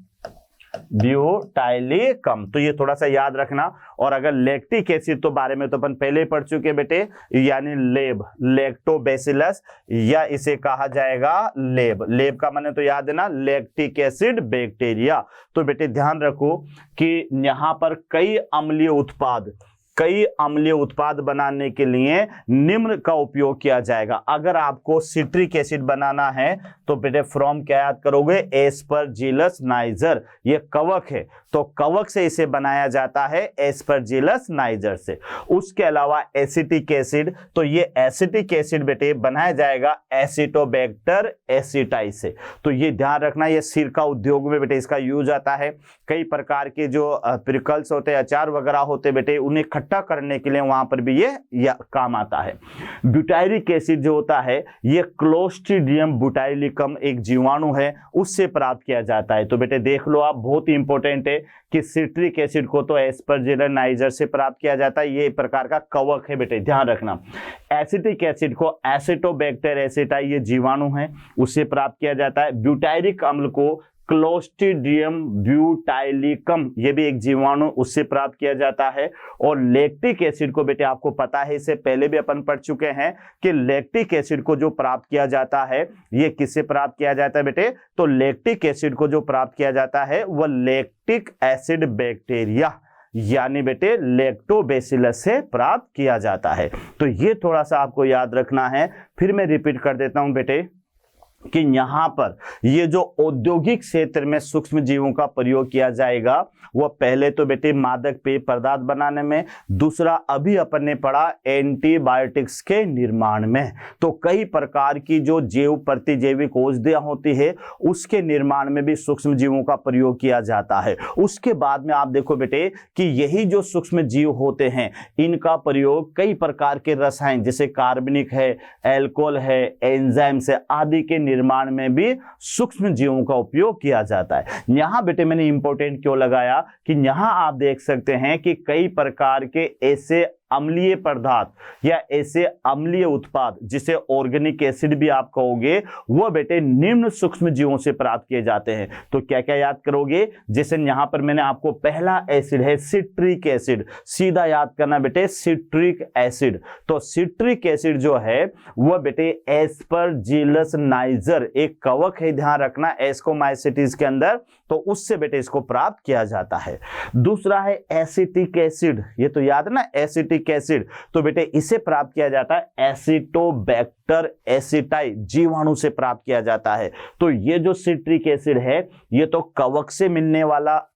तो ये थोड़ा सा याद रखना। और अगर लैक्टिक एसिड तो बारे में तो अपन पहले ही पढ़ चुके बेटे, यानी लैक्टोबैसिलस, या इसे कहा जाएगा लेब का माने तो याद है ना, लैक्टिक एसिड बैक्टीरिया। तो बेटे ध्यान रखो कि यहां पर कई अम्लीय उत्पाद बनाने के लिए निम्न का उपयोग किया जाएगा। अगर आपको सिट्रिक एसिड बनाना है तो बेटे फ्रॉम क्या याद करोगे? एस्परजिलस नाइजर, ये कवक है, तो कवक से इसे बनाया जाता है एस्परजिलस नाइजर से। उसके अलावा एसिटिक एसिड, तो ये एसिटिक एसिड बेटे बनाया जाएगा एसिटोबैक्टर एसिटाई से। तो ये ध्यान रखना, ये सिरका उद्योग में बेटे इसका यूज आता है। कई प्रकार के जो पिकल्स होते हैं, अचार वगैरह होते बेटे, उन्हें इकट्ठा करने के लिए वहां पर भी ये काम आता है। ब्यूटाइरिक एसिड जो होता है ये क्लोस्ट्रीडियम ब्यूटाइलिकम एक जीवाणु है, उससे प्राप्त किया जाता है। तो बेटे देख लो आप, बहुत ही इंपॉर्टेंट है कि सिट्रिक एसिड को तो एस्परजिलस नाइजर से प्राप्त किया जाता है, ये प्रकार का कवक है बेटे, ध्यान रखना। एसिटिक एसिड को एसिटोबैक्टर एसिटाई, ये जीवाणु है, उससे प्राप्त किया जाता है। ब्यूटाइरिक अम्ल को क्लोस्ट्रीडियम ब्यूटाइलिकम, ये भी एक जीवाणु, उससे प्राप्त किया जाता है। और लैक्टिक एसिड को बेटे आपको पता है, इससे पहले भी अपन पढ़ चुके हैं कि लैक्टिक एसिड को जो प्राप्त किया जाता है, ये किससे प्राप्त किया जाता है बेटे? तो लैक्टिक एसिड को जो प्राप्त किया जाता है वह लैक्टिक एसिड बैक्टीरिया, यानी बेटे लैक्टोबैसिलस से प्राप्त किया जाता है। तो ये थोड़ा सा आपको याद रखना है। फिर मैं रिपीट कर देता हूं बेटे कि यहां पर ये जो औद्योगिक क्षेत्र में सूक्ष्म जीवों का प्रयोग किया जाएगा, वह पहले तो बेटे मादक पेय पदार्थ बनाने में, दूसरा अभी अपन ने पढ़ा एंटीबायोटिक्स के निर्माण में। तो कई प्रकार की जो जैव प्रतिजैविक औषधियां होती है, उसके निर्माण में भी सूक्ष्म जीवों का प्रयोग किया जाता है। उसके बाद में आप देखो बेटे कि यही जो सूक्ष्म जीव होते हैं, इनका प्रयोग कई प्रकार के रसायन, जैसे कार्बनिक है, एल्कोहल है, एंजाइम्स है, आदि के निर्माण में भी सूक्ष्म जीवों का उपयोग किया जाता है। यहां बेटे मैंने इंपॉर्टेंट क्यों लगाया कि यहां आप देख सकते हैं कि कई प्रकार के ऐसे अम्लीय पदार्थ या ऐसे अम्लीय उत्पाद, जिसे ऑर्गेनिक एसिड भी आप कहोगे, वह बेटे निम्न सूक्ष्म जीवों से प्राप्त किए जाते हैं। तो क्या क्या याद करोगे? जैसे यहां पर मैंने आपको पहला एसिड है सिट्रिक एसिड, सीधा याद करना बेटे सिट्रिक एसिड। तो सिट्रिक एसिड जो है वह बेटे एस्परजिलस नाइजर, एक कवक है, ध्यान रखना, एस्कोमाइसिटीज के अंदर, तो उससे बेटे इसको प्राप्त किया जाता है। दूसरा है एसिटिक एसिड, ये तो याद है ना, एसिटिक एसिड, तो बेटे इसे प्राप्त किया जाता है एसिटोबैक्टर एसिटाई, जीवाणु से प्राप्त किया जाता है। तो ये जो सिट्रिक एसिड है, ये तो कवक से मिलने वाला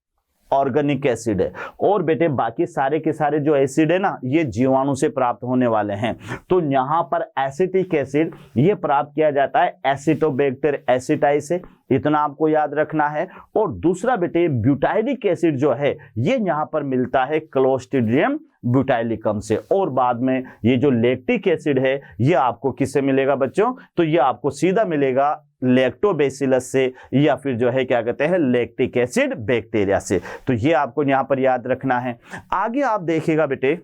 ऑर्गेनिक एसिड है, और बेटे बाकी सारे के सारे जो एसिड है ना, ये जीवाणु से प्राप्त होने वाले हैं। तो यहां पर एसिटिक एसिड ये प्राप्त किया जाता है एसिटोबैक्टर एसिटाई से, इतना आपको याद रखना है। और दूसरा बेटे ब्यूटाइलिक एसिड जो है, ये यहां पर मिलता है क्लोस्ट्रीडियम ब्यूटाइलिकम से। और बाद में ये जो लैक्टिक एसिड है, ये आपको किससे मिलेगा बच्चों? तो ये आपको सीधा मिलेगा लैक्टोबैसिलस से, या फिर जो है क्या कहते हैं लैक्टिक एसिड बैक्टीरिया से। तो ये आपको यहां पर याद रखना है। आगे आप देखिएगा बेटे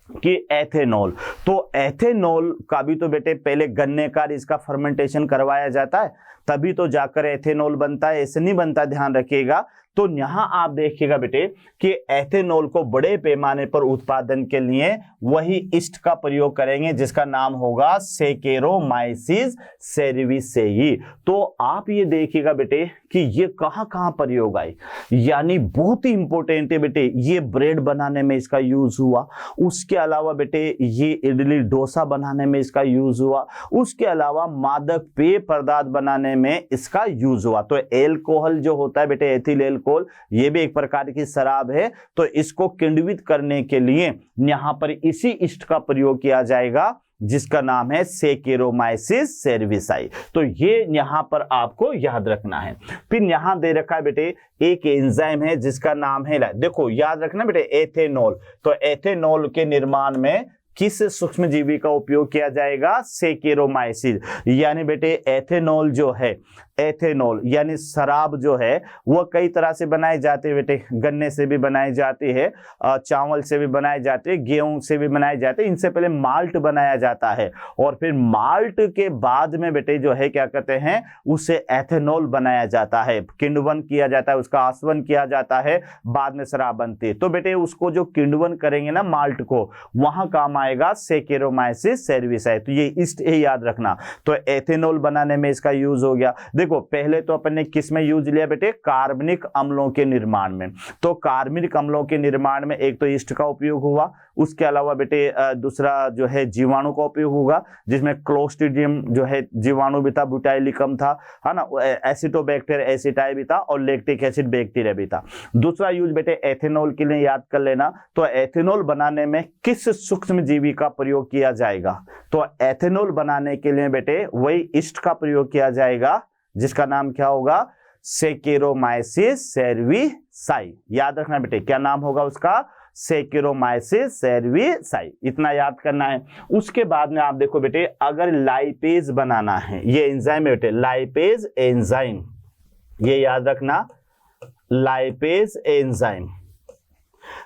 कि एथेनॉल, तो एथेनॉल का भी तो बेटे पहले गन्ने का इसका फर्मेंटेशन करवाया जाता है, तभी तो जाकर एथेनॉल बनता है, ऐसे नहीं बनता, ध्यान रखिएगा। तो यहां आप देखिएगा बेटे कि एथेनॉल को बड़े पैमाने पर उत्पादन के लिए वही ईस्ट का प्रयोग करेंगे जिसका नाम होगा सैकेरोमाइसिस सेरेविसेई। तो आप ये देखिएगा बेटे कि ये कहां कहां प्रयोग आए, यानी बहुत ही इंपॉर्टेंट है बेटे। ये ब्रेड बनाने में इसका यूज हुआ, उसके अलावा बेटे ये इडली डोसा बनाने में इसका यूज हुआ, उसके अलावा मादक पेय पदार्थ बनाने में इसका यूज हुआ। तो एल्कोहल जो होता है बेटे, एथिल एल्कोहल, ये भी एक प्रकार की शराब है, तो इसको किण्वित करने के लिए यहां पर इसी ईस्ट का प्रयोग किया जाएगा जिसका नाम है सैकेरोमाइसिस सेरेविसाई। तो ये यहां पर आपको याद रखना है। फिर यहां दे रखा है बेटे एक एंजाइम है जिसका नाम है, देखो याद रखना बेटे, एथेनॉल। तो एथेनॉल के निर्माण में किस सूक्ष्म जीवी का उपयोग किया जाएगा? सैकेरोमाइसिस। यानी बेटे एथेनॉल जो है, एथेनॉल यानी शराब जो है वह कई तरह से बनाई जाती है बेटे। गन्ने से भी बनाई जाती है, चावल से भी बनाई जाती है, गेहूं से भी बनाई जाती है। इनसे पहले माल्ट बनाया जाता है और फिर माल्ट के बाद में बेटे जो है क्या कहते हैं, उसे एथेनॉल बनाया जाता है, किण्वन किया जाता है, उसका आसवन किया जाता है, बाद में शराब बनती है। तो बेटे उसको जो किण्वन करेंगे ना माल्ट को, वहां काम आएगा सैकेरोमाइसिस सेरेविसाई। तो ये ईस्ट याद रखना। तो एथेनॉल बनाने में इसका यूज हो गया। देखो पहले तो अपन ने किस में यूज लिया बेटे? कार्बनिक अम्लों के निर्माण में। तो कार्बनिक अम्लों के निर्माण में एक तो ईस्ट का उपयोग हुआ, उसके अलावा बेटे दूसरा जो है जीवाणु का उपयोग होगा, जिसमें क्लोस्ट्रीडियम जो है जीवाणु भी था, बुटाइलिकम था, है ना, एसिटोबैक्टीरिया एसिटाई भी था और लैक्टिक एसिड बैक्टीरिया भी था। दूसरा यूज बेटे एथेनॉल के लिए याद कर लेना। तो एथेनॉल बनाने में किस सूक्ष्म जीवी का प्रयोग किया जाएगा? तो एथेनॉल बनाने के लिए बेटे वही ईस्ट का प्रयोग किया जाएगा जिसका नाम क्या होगा? सैकेरोमाइसिस सेरेविसाई। याद रखना बेटे, क्या नाम होगा उसका? सैकेरोमाइसिस सेरेविसाई। इतना याद करना है। उसके बाद में आप देखो बेटे, अगर लाइपेज बनाना है, ये एंजाइम है बेटे, लाइपेज एंजाइम, ये याद रखना, लाइपेज एंजाइम।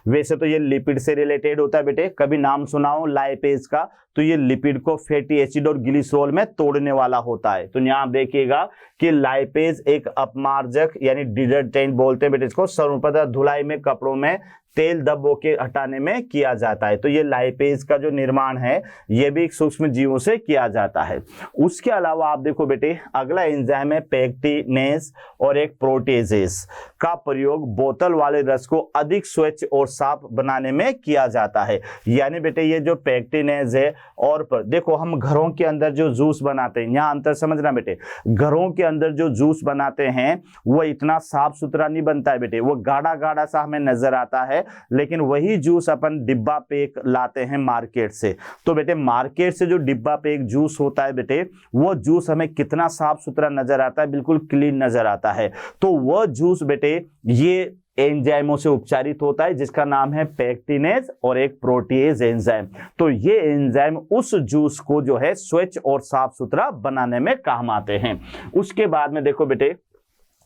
वैसे तो ये लिपिड से रिलेटेड होता है बेटे, कभी नाम सुना हो लाइपेज का, तो ये लिपिड को फैटी एसिड और ग्लिसरॉल में तोड़ने वाला होता है। तो यहां आप देखिएगा कि लाइपेज एक अपमार्जक यानी डिटर्जेंट बोलते हैं बेटे इसको, सर्वप्रथम धुलाई में, कपड़ों में तेल दबो के हटाने में किया जाता है। तो ये लाइपेज का जो निर्माण है ये भी सूक्ष्म जीवों से किया जाता है। उसके अलावा आप देखो बेटे अगला एंजाइम है पेक्टिनेज और एक प्रोटेजेस का प्रयोग बोतल वाले रस को अधिक स्वच्छ और साफ बनाने में किया जाता है। यानी बेटे ये जो पेक्टिनेज है, और पर देखो हम घरों के अंदर जो जूस बनाते हैं, यहाँ अंतर समझना बेटे, घरों के अंदर जो जूस बनाते हैं वो इतना साफ सुथरा नहीं बनता है बेटे, वो गाढ़ा गाढ़ा सा हमें नजर आता है। लेकिन वही जूस अपन डिब्बा पैक लाते हैं मार्केट से, तो बेटे मार्केट से जो डिब्बा पैक जूस होता है बेटे, वो जूस हमें कितना साफ सुथरा नजर आता है, बिल्कुल क्लीन नजर आता है। तो वह जूस बेटे ये एंजाइमों से उपचारित होता है जिसका नाम है पेक्टिनेज और एक प्रोटीएज एंजाइम। तो ये एंजाइम उस जूस को जो है स्वच्छ और साफ सुथरा बनाने में काम आते हैं। उसके बाद में देखो बेटे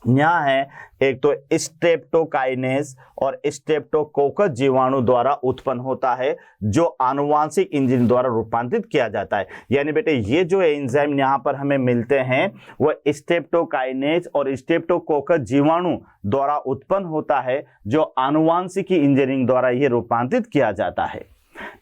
यहाँ है एक तो स्ट्रेप्टोकाइनेज और स्ट्रेप्टोकोकस जीवाणु द्वारा उत्पन्न होता है, जो आनुवांशिक इंजन द्वारा रूपांतरित किया जाता है। यानी बेटे ये जो एंजाइम यहाँ पर हमें मिलते हैं वह स्ट्रेप्टोकाइनेज और स्ट्रेप्टोकोकस जीवाणु द्वारा उत्पन्न होता है, जो आनुवांशिकी इंजीनियरिंग द्वारा ये रूपांतरित किया जाता है।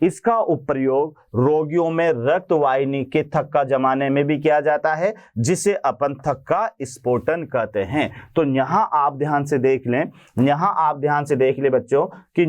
इसका उपयोग रोगियों में रक्त वाहिनी के थक्का जमाने में भी किया जाता है, जिसे अपन थक्का स्फोटन कहते हैं। तो यहां आप ध्यान से देख लें, यहां आप ध्यान से देख लें बच्चों कि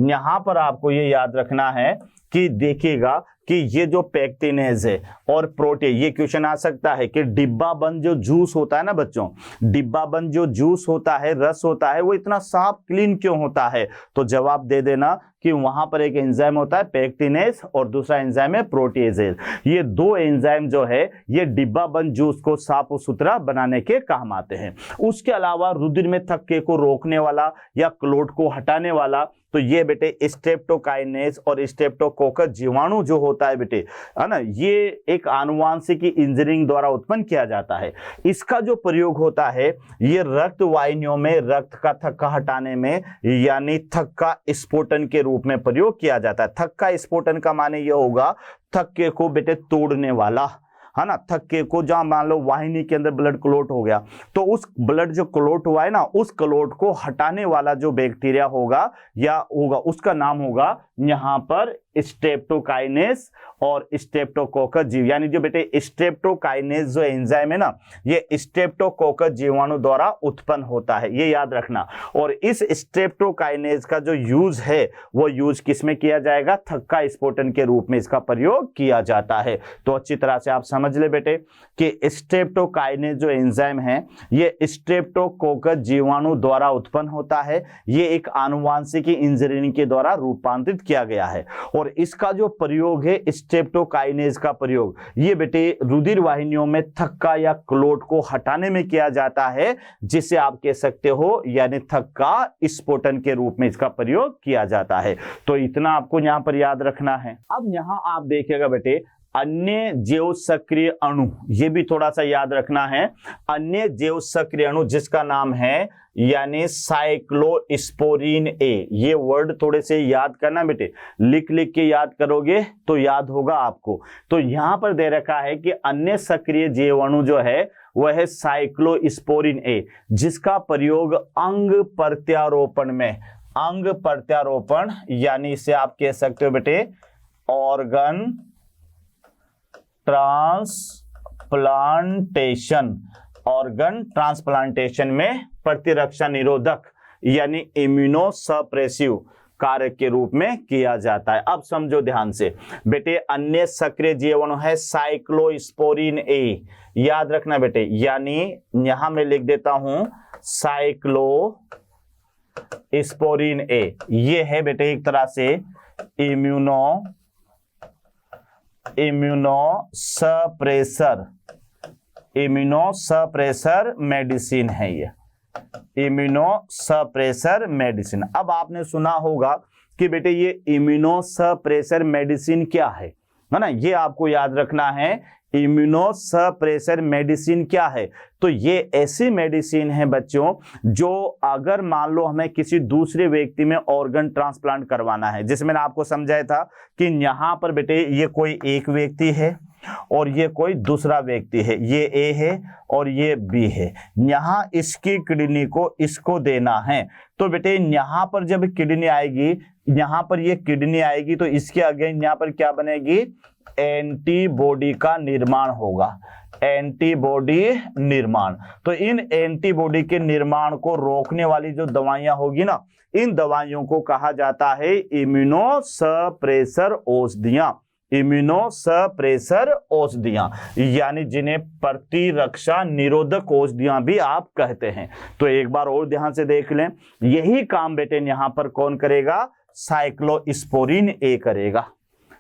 यहां पर आपको ये याद रखना है कि देखिएगा कि ये जो पेक्टिनेज है और प्रोटीन, ये क्वेश्चन आ सकता है कि डिब्बा बंद जो जूस होता है ना बच्चों, डिब्बा बंद जो जूस होता है, रस होता है, वो इतना साफ क्लीन क्यों होता है? तो जवाब दे देना कि वहां पर एक एंजाइम होता है पेक्टिनेज और दूसरा एंजाइम है प्रोटीजेज। ये दो एंजाइम जो है ये डिब्बा बंद जूस को साफ और सुथरा बनाने के काम आते हैं। उसके अलावा रुधिर में थक्के को रोकने वाला या क्लोट को हटाने वाला, तो ये बेटे स्ट्रेप्टोकाइनेज और स्ट्रेप्टोकोकस जीवाणु जो होते होता है बेटे, है ना, ये एक आनुवांशिक इंजीनियरिंग द्वारा उत्पन्न किया जाता है। इसका जो प्रयोग होता है ये रक्त वाहिनियों में रक्त का थक्का हटाने में यानी थक्का स्फोटन के रूप में प्रयोग किया जाता है। थक्का स्फोटन का माने ये होगा थक्के को बेटे तोड़ने वाला, है ना, थक्के को, जहां मान लो वाहिनी के अंदर ब्लड क्लॉट हो गया तो उस ब्लड जो क्लॉट हुआ है ना उस क्लॉट को हटाने वाला जो बैक्टीरिया होगा या होगा उसका नाम होगा यहां पर स्ट्रेप्टोकाइनेस और स्ट्रेप्टोकोकस जीव, यानी जो बेटे स्ट्रेप्टोकाइनेस जो एंजाइम है ना ये स्ट्रेप्टोकोकस जीवाणु द्वारा उत्पन्न होता है, ये याद रखना। और इस स्ट्रेप्टोकाइनेस का जो यूज है वो यूज किसमें किया जाएगा, थक्का स्फोटन के रूप में इसका प्रयोग किया जाता है। तो अच्छी तरह से आप समझ ले बेटे कि स्ट्रेप्टोकाइनेस जो एंजाइम है ये स्ट्रेप्टोकोकस जीवाणु द्वारा उत्पन्न होता है, ये एक आनुवांशिक इंजीनियरिंग के द्वारा रूपांतरित किया गया है। और इसका जो प्रयोग है स्ट्रेप्टोकाइनेस का प्रयोग ये बेटे रुधिर वाहिनियों में थक्का या क्लॉट को हटाने में किया जाता है, जिसे आप कह सकते हो यानी थक्का स्फोटन के रूप में इसका प्रयोग किया जाता है। तो इतना आपको यहां पर याद रखना है। अब यहां आप देखिएगा बेटे अन्य जैव सक्रिय अणु, ये भी थोड़ा सा याद रखना है। अन्य जैव सक्रिय अणु जिसका नाम है यानी साइक्लोस्पोरीन ए, ये वर्ड थोड़े से याद करना बेटे, लिख लिख के याद करोगे तो याद होगा आपको। तो यहां पर दे रखा है कि अन्य सक्रिय जैव अणु जो है वह है साइक्लोस्पोरीन ए, जिसका प्रयोग अंग प्रत्यारोपण में, अंग प्रत्यारोपण यानी इसे आप कह सकते हो बेटे ऑर्गन ट्रांसप्लांटेशन, ऑर्गन ट्रांसप्लांटेशन में प्रतिरक्षा निरोधक यानी इम्यूनो सप्रेसिव कार्य के रूप में किया जाता है। अब समझो ध्यान से बेटे, अन्य सक्रिय जैव अणु है साइक्लोस्पोरीन ए, याद रखना बेटे, यानी यहां मैं लिख देता हूं साइक्लोस्पोरीन ए, ये है बेटे एक तरह से इम्यूनो सप्रेसर मेडिसिन है, ये इम्यूनो सप्रेसर मेडिसिन। अब आपने सुना होगा कि बेटे ये इम्यूनो सप्रेसर मेडिसिन क्या है ना, ये आपको याद रखना है। इम्यूनो सप्रेसर मेडिसिन क्या है, तो ये ऐसी मेडिसिन है बच्चों जो अगर मान लो हमें किसी दूसरे व्यक्ति में ऑर्गन ट्रांसप्लांट करवाना है, जैसे मैंने आपको समझाया था कि यहां पर बेटे ये कोई एक व्यक्ति है और ये कोई दूसरा व्यक्ति है, ये ए है और ये बी है, यहां इसकी किडनी को इसको देना है। तो बेटे यहां पर जब किडनी आएगी, यहां पर ये किडनी आएगी तो इसके अगेंस्ट यहां पर क्या बनेगी, एंटीबॉडी का निर्माण होगा, एंटीबॉडी निर्माण। तो इन एंटीबॉडी के निर्माण को रोकने वाली जो दवाइयां होगी ना, इन दवाइयों को कहा जाता है इम्यूनो सप्रेसर औषधियां, इम्यूनो सप्रेसर औषधियां, यानी जिन्हें प्रतिरक्षा निरोधक औषधियां भी आप कहते हैं। तो एक बार और ध्यान से देख लें, यही काम बेटे यहां पर कौन करेगा, साइक्लोस्पोरीन ए करेगा,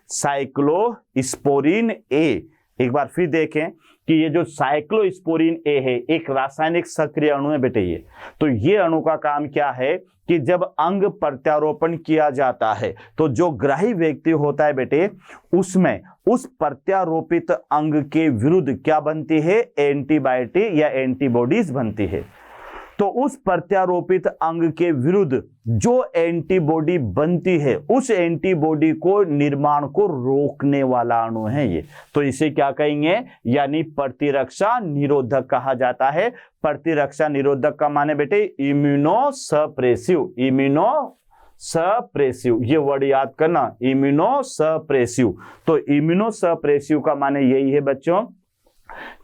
साइक्लोस्पोरीन ए। एक बार फिर देखें कि ये जो साइक्लोस्पोरीन ए है एक रासायनिक सक्रिय अणु है बेटे ये। तो ये अणु का काम क्या है कि जब अंग प्रत्यारोपण किया जाता है तो जो ग्राही व्यक्ति होता है बेटे उसमें उस प्रत्यारोपित अंग के विरुद्ध क्या बनती है, एंटीबायोटिक या एंटीबॉडीज बनती है। तो उस प्रत्यारोपित अंग के विरुद्ध जो एंटीबॉडी बनती है उस एंटीबॉडी को निर्माण को रोकने वाला अणु है ये। तो इसे क्या कहेंगे, यानी प्रतिरक्षा निरोधक कहा जाता है। प्रतिरक्षा निरोधक का माने बेटे इम्यूनो सप्रेसिव, इम्यूनो सप्रेसिव, ये वर्ड याद करना, इम्यूनो सप्रेसिव। तो इम्यूनो सप्रेसिव का माने यही है बच्चों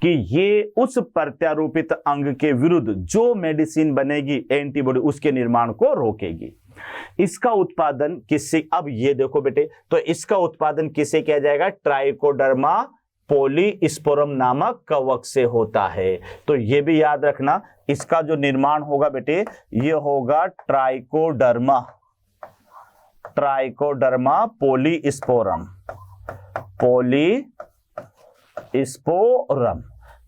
कि ये उस प्रत्यारोपित अंग के विरुद्ध जो मेडिसिन बनेगी एंटीबॉडी उसके निर्माण को रोकेगी। इसका उत्पादन किससे, अब ये देखो बेटे, तो इसका उत्पादन किससे किया जाएगा, ट्राइकोडर्मा पॉलीस्पोरम नामक कवक से होता है। तो ये भी याद रखना, इसका जो निर्माण होगा बेटे ये होगा ट्राइकोडर्मा, ट्राइकोडर्मा पॉलीस्पोरम, पॉलीस्पोरम।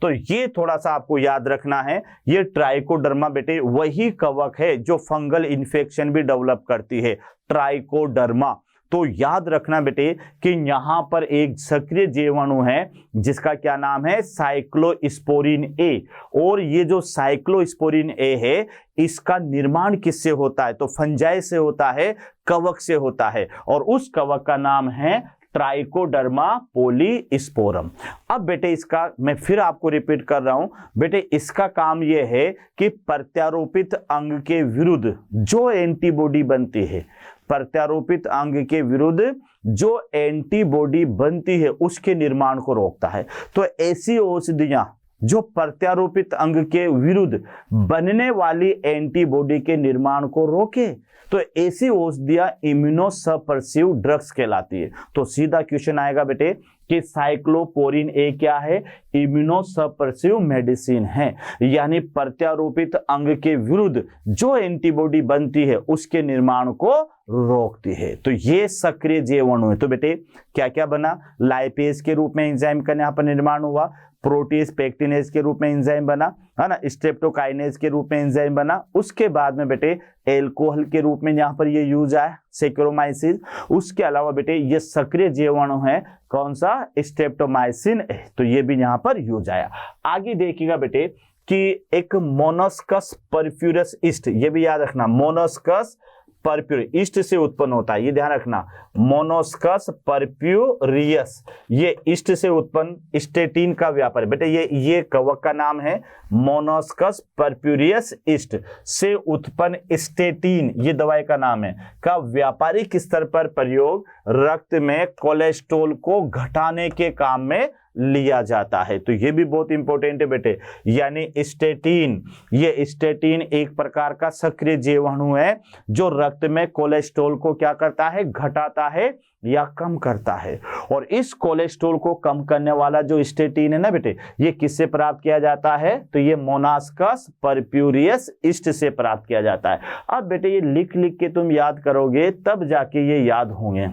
तो ये थोड़ा सा आपको याद रखना है, ये ट्राइकोडर्मा बेटे वही कवक है जो फंगल इन्फेक्शन भी डेवलप करती है, ट्राइकोडर्मा। तो याद रखना बेटे कि यहां पर एक सक्रिय जीवाणु है जिसका क्या नाम है, साइक्लोस्पोरिन ए। और ये जो साइक्लोस्पोरिन ए है इसका निर्माण किससे होता है, तो फंजाई से होता है, कवक से होता है, और उस कवक का नाम है ट्राइकोडर्मा पॉलीस्पोरम। अब बेटे इसका मैं फिर आपको रिपीट कर रहा हूं बेटे, इसका काम यह है कि प्रत्यारोपित अंग के विरुद्ध जो एंटीबॉडी बनती है, प्रत्यारोपित अंग के विरुद्ध जो एंटीबॉडी बनती है उसके निर्माण को रोकता है। तो ऐसी औषधियां जो प्रत्यारोपित अंग के विरुद्ध बनने वाली एंटीबॉडी के निर्माण को रोके, तो ऐसी औषधियां इम्यूनोसप्रेसिव ड्रग्स कहलाती है। तो सीधा क्वेश्चन आएगा बेटे कि साइक्लोपोरिन ए क्या है, इम्यूनोसप्रेसिव मेडिसिन है, यानी प्रत्यारोपित अंग के विरुद्ध जो एंटीबॉडी बनती है उसके निर्माण को रोकती है। तो ये सक्रिय जीवाणु है। तो बेटे क्या क्या बना, लाइपेज के रूप में एंजाइम का यहाँ पर निर्माण हुआ, प्रोटीज पेक्टिनेज के रूप में एंजाइम बना, है ना, स्ट्रेप्टोकाइनेज के रूप में एंजाइम बना, उसके बाद में बेटे एल्कोहल के रूप में यहाँ पर ये यूज आया सैक्रोमाइसिस। उसके अलावा बेटे ये सक्रिय जीवाणु है, कौन सा, स्ट्रेप्टोमाइसिन, तो ये भी यहाँ पर यूज आया। आगे देखिएगा बेटे कि एक मोनोस्कस परफ्यूरस ईस्ट, ये भी याद रखना, मोनोस्कस परप्यूर ईस्ट से उत्पन्न होता है, ये ध्यान रखना, मोनोस्कस परप्यूरियस, ये ईस्ट से उत्पन्न स्टेटिन का व्यापार बेटे, ये कवक का नाम है, मोनोस्कस परप्यूरियस ईस्ट से उत्पन्न स्टेटिन, ये दवाई का नाम है, का व्यापारिक स्तर पर प्रयोग रक्त में कोलेस्ट्रॉल को घटाने के काम में लिया जाता है। तो ये भी बहुत इंपॉर्टेंट है बेटे, यानी स्टेटिन, ये स्टेटिन एक प्रकार का सक्रिय जीवाणु है जो रक्त में कोलेस्ट्रॉल को क्या करता है, घटाता है या कम करता है। और इस कोलेस्ट्रॉल को कम करने वाला जो स्टेटिन है ना बेटे, ये किससे प्राप्त किया जाता है, तो ये मोनास्कस परप्यूरियस ईस्ट से प्राप्त किया जाता है। अब बेटे ये लिख लिख के तुम याद करोगे तब जाके ये याद होंगे।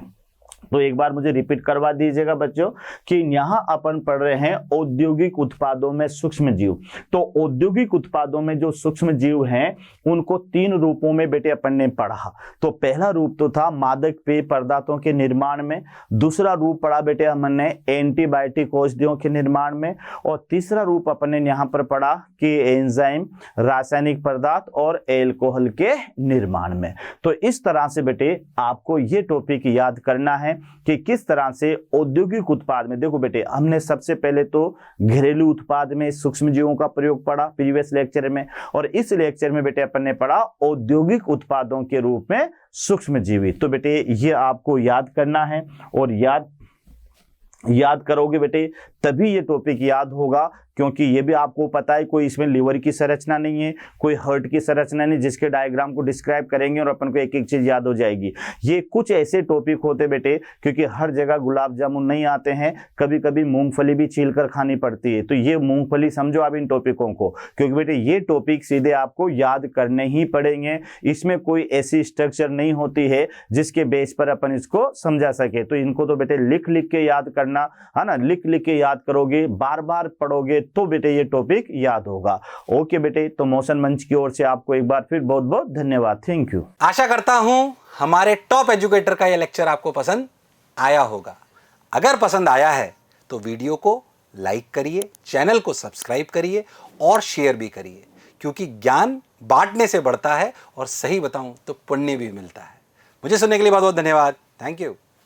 तो एक बार मुझे रिपीट करवा दीजिएगा बच्चों कि यहां अपन पढ़ रहे हैं औद्योगिक उत्पादों में सूक्ष्म जीव। तो औद्योगिक उत्पादों में जो सूक्ष्म जीव हैं उनको 3 रूपों में बेटे अपन ने पढ़ा। तो पहला रूप तो था मादक पेय पदार्थों के निर्माण में, दूसरा रूप पढ़ा बेटे हमने एंटीबायोटिक औषधियों के निर्माण में, और तीसरा रूप अपन ने यहाँ पर पढ़ा कि एंजाइम, रासायनिक पदार्थ और एल्कोहल के निर्माण में। तो इस तरह से बेटे आपको ये टॉपिक याद करना है कि किस तरह से औद्योगिक उत्पाद में, देखो बेटे हमने सबसे पहले तो घरेलू उत्पाद में सूक्ष्म जीवों का प्रयोग पढ़ा प्रीवियस लेक्चर में, और इस लेक्चर में बेटे अपन ने पढ़ा औद्योगिक उत्पादों के रूप में सूक्ष्म जीवी। तो बेटे ये आपको याद करना है, और याद करोगे बेटे तभी ये टॉपिक याद होगा, क्योंकि ये भी आपको पता है कोई इसमें लीवर की संरचना नहीं है, कोई हार्ट की संरचना नहीं, जिसके डायग्राम को डिस्क्राइब करेंगे और अपन को एक एक चीज याद हो जाएगी। ये कुछ ऐसे टॉपिक होते बेटे, क्योंकि हर जगह गुलाब जामुन नहीं आते हैं, कभी कभी मूंगफली भी छील कर खानी पड़ती है। तो ये मूंगफली समझो आप इन टॉपिकों को, क्योंकि बेटे ये टॉपिक सीधे आपको याद करने ही पड़ेंगे, इसमें कोई ऐसी स्ट्रक्चर नहीं होती है जिसके बेस पर अपन इसको समझा सके। तो इनको तो बेटे लिख लिख के याद करना है ना, लिख लिख के याद करोगे, बार बार पढ़ोगे तो बेटे ये टॉपिक याद होगा। ओके बेटे, तो मोशन मंच की ओर से आपको एक बार फिर बहुत बहुत धन्यवाद, थैंक यू। आशा करता हूं हमारे टॉप एजुकेटर का यह लेक्चर आपको पसंद आया होगा। अगर पसंद आया है तो वीडियो को लाइक करिए, चैनल को सब्सक्राइब करिए और शेयर भी करिए, क्योंकि ज्ञान बांटने से बढ़ता है और सही बताऊं तो पुण्य भी मिलता है। मुझे सुनने के लिए बहुत बहुत धन्यवाद, थैंक यू।